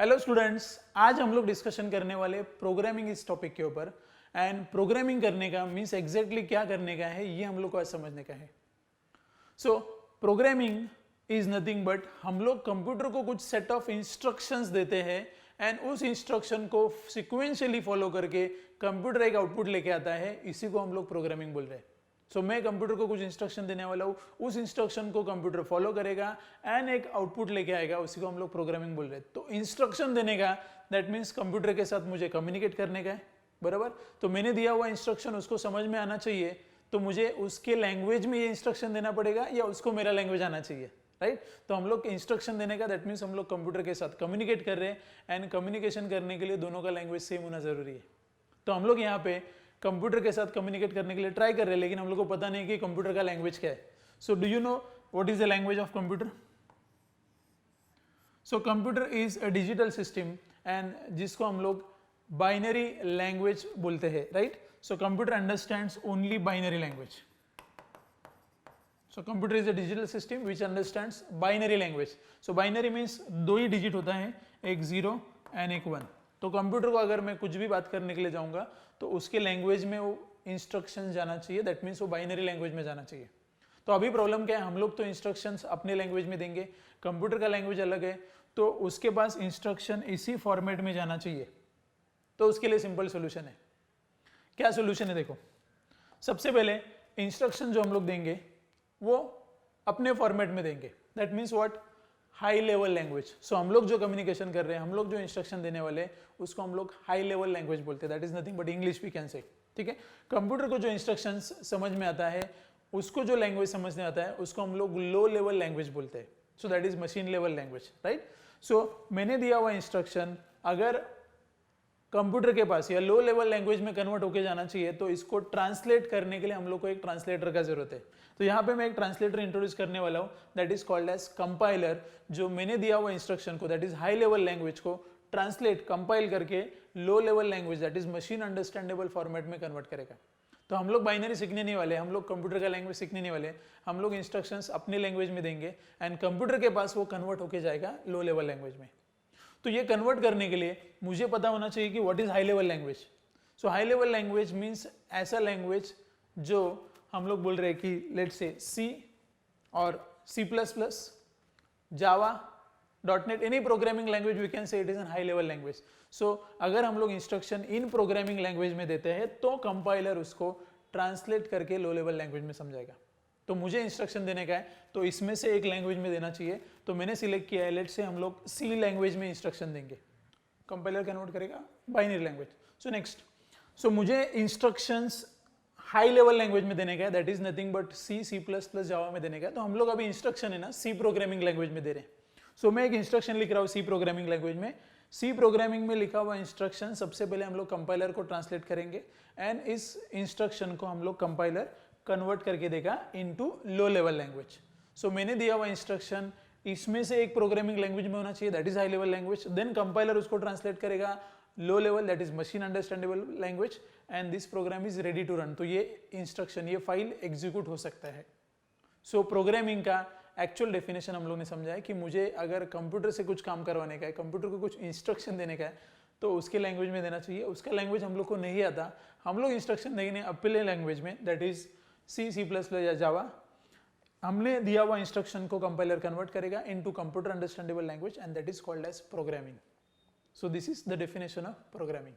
Hello students, आज हम लोग डिस्कशन करने वाले प्रोग्रामिंग इस टॉपिक के ऊपर। एंड प्रोग्रामिंग करने का मीन्स एग्जैक्टली क्या करने का है ये हम लोग को आज समझने का है। सो प्रोग्रामिंग इज नथिंग बट हम लोग कंप्यूटर को कुछ सेट ऑफ इंस्ट्रक्शंस देते हैं एंड उस इंस्ट्रक्शन को सिक्वेंशियली फॉलो करके कंप्यूटर एक आउटपुट लेके आता है, इसी को हम लोग प्रोग्रामिंग बोल रहे हैं। सो मैं कंप्यूटर को कुछ इंस्ट्रक्शन देने वाला हूँ, उस इंस्ट्रक्शन को कंप्यूटर फॉलो करेगा एंड एक आउटपुट लेके आएगा, उसी को हम लोग प्रोग्रामिंग बोल रहे हैं। तो इंस्ट्रक्शन देने का दैट मीन्स कंप्यूटर के साथ मुझे कम्युनिकेट करने का है, बराबर। तो मैंने दिया हुआ इंस्ट्रक्शन उसको समझ में आना चाहिए, तो मुझे उसके लैंग्वेज में ये इंस्ट्रक्शन देना पड़ेगा या उसको मेरा लैंग्वेज आना चाहिए, राइट। तो हम लोग इंस्ट्रक्शन देने का दैट मीन्स हम लोग कंप्यूटर के साथ कम्युनिकेट कर रहे हैं एंड कम्युनिकेशन करने के लिए दोनों का लैंग्वेज सेम होना जरूरी है। तो हम लोग यहाँ पे कंप्यूटर के साथ कम्युनिकेट करने के लिए ट्राई कर रहे हैं, लेकिन हम लोग को पता नहीं कि कंप्यूटर का लैंग्वेज क्या है। So do you know what is the language of computer? So computer is a digital system and जिसको हम लोग बाइनरी लैंग्वेज बोलते हैं, right. So computer understands only binary language. So computer is a digital system which understands binary language. So binary means दो ही digit होता है, एक 0 and एक 1। तो कंप्यूटर को अगर मैं कुछ भी बात करने के लिए जाऊंगा तो उसके लैंग्वेज में वो इंस्ट्रक्शन जाना चाहिए, दैट मीन्स वो बाइनरी लैंग्वेज में जाना चाहिए। तो अभी प्रॉब्लम क्या है, हम लोग तो इंस्ट्रक्शंस अपने लैंग्वेज में देंगे, कंप्यूटर का लैंग्वेज अलग है, तो उसके पास इंस्ट्रक्शन इसी फॉर्मेट में जाना चाहिए। तो उसके लिए सिंपल सोल्यूशन है। क्या सोल्यूशन है? देखो, सबसे पहले इंस्ट्रक्शन जो हम लोग देंगे वो अपने फॉर्मेट में देंगे, that means what, high level language. So हम लोग जो कम्युनिकेशन कर रहे हैं, हम लोग जो इंस्ट्रक्शन देने वाले हैं, उसको हम लोग हाई लेवल लैंग्वेज बोलते हैं, that is nothing but English we can say, ठीक है। कंप्यूटर को जो इंस्ट्रक्शंस समझ में आता है, उसको जो लैंग्वेज समझ में आता है, उसको हम लोग लो लेवल लैंग्वेज बोलते हैं। So that is machine level language, right. So मैंने दिया हुआ इंस्ट्रक्शन अगर कंप्यूटर के पास या लो लेवल लैंग्वेज में कन्वर्ट होके जाना चाहिए, तो इसको ट्रांसलेट करने के लिए हम लोग को एक ट्रांसलेटर का जरूरत है। तो यहाँ पे मैं एक ट्रांसलेटर इंट्रोड्यूस करने वाला हूँ, that is called as compiler, जो मैंने दिया हुआ इंस्ट्रक्शन को that is high level language को ट्रांसलेट कंपाइल करके low level language that is machine understandable format में कन्वर्ट करेगा। तो हम लोग बाइनरी सीखने नहीं वाले, हम लोग कंप्यूटर का लैंग्वेज सीखने नहीं वाले, हम लोग इंस्ट्रक्शंस अपने लैंग्वेज में देंगे एंड कंप्यूटर के पास वो कन्वर्ट होके जाएगा लो लेवल लैंग्वेज में। तो ये कन्वर्ट करने के लिए मुझे पता होना चाहिए कि what is high level language. So high level language means ऐसा लैंग्वेज जो हम लोग बोल रहे हैं कि लेट्स से सी और C++, Java, .NET, any programming language we can say it is an high level language. So अगर हम लोग इंस्ट्रक्शन इन प्रोग्रामिंग लैंग्वेज में देते हैं तो कंपाइलर उसको ट्रांसलेट करके लो लेवल लैंग्वेज में समझाएगा। तो मुझे इंस्ट्रक्शन देने का है, तो इसमें से एक लैंग्वेज में देना चाहिए, तो मैंने सिलेक्ट किया है लेट्स से हम लोग सी लैंग्वेज में इंस्ट्रक्शन देंगे, कंपाइलर कन्वर्ट करेगा बाइनरी लैंग्वेज। सो नेक्स्ट, सो मुझे इंस्ट्रक्शंस हाई लेवल लैंग्वेज में देने का है, that is nothing but C++, जावा में देने का है। तो हम लोग अभी इंस्ट्रक्शन है ना सी प्रोग्रामिंग लैंग्वेज में दे रहे हैं। सो मैं एक इंस्ट्रक्शन लिख रहा हूँ सी प्रोग्रामिंग लैंग्वेज में। सी प्रोग्रामिंग में लिखा हुआ इंस्ट्रक्शन सबसे पहले हम लोग कंपाइलर को ट्रांसलेट करेंगे एंड इस इंस्ट्रक्शन को हम लोग कंपाइलर कन्वर्ट करके देगा इनटू लो लेवल लैंग्वेज। सो मैंने दिया हुआ इंस्ट्रक्शन इसमें से एक प्रोग्रामिंग लैंग्वेज में होना चाहिए, that is high level language. Then compiler उसको ट्रांसलेट करेगा low level, that is machine understandable language, and this program is ready to run. तो ये इंस्ट्रक्शन, ये फाइल एग्जीक्यूट हो सकता है। सो प्रोग्रामिंग का एक्चुअल डेफिनेशन हम लोग ने समझा है कि मुझे अगर कंप्यूटर से कुछ काम करवाने का है, कंप्यूटर को कुछ इंस्ट्रक्शन देने का है, तो उसके लैंग्वेज में देना चाहिए। उसका लैंग्वेज हम लोग को नहीं आता, हम लोग इंस्ट्रक्शन देंगे अपने लैंग्वेज में, दैट इज C++ या जावा। हमने दिया हुआ इंस्ट्रक्शन को कंपाइलर कन्वर्ट करेगा into computer understandable language and that is called as programming. So this is the definition of programming.